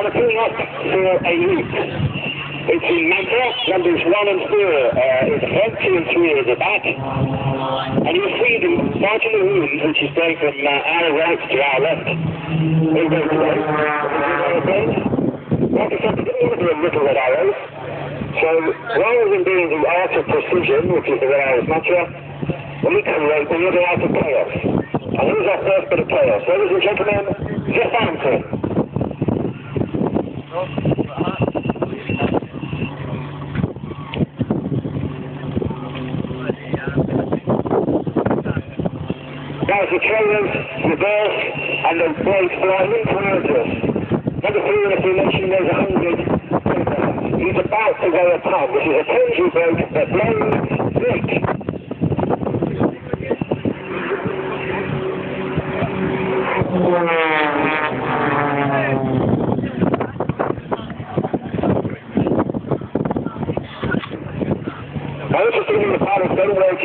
Now we're coming up for a loop. It's in Mantra, numbers 1 and 4 in the front, 2 and 3 at the back. And you'll see the margin of wound, which is going from our right to our left. All goes away. Like I said, we didn't want to do a little red arrows. So rather than doing the art of precision, which is the red arrows mantra, we create the art of chaos. And here's our first bit of chaos. Ladies and gentlemen, the fountain. Now the trailers reverse and the blades fly in towards us. Number 3 in the formation goes 100. He's about to go upon, which is a Kenji boat that blows thick. I was just thinking the pilot's very well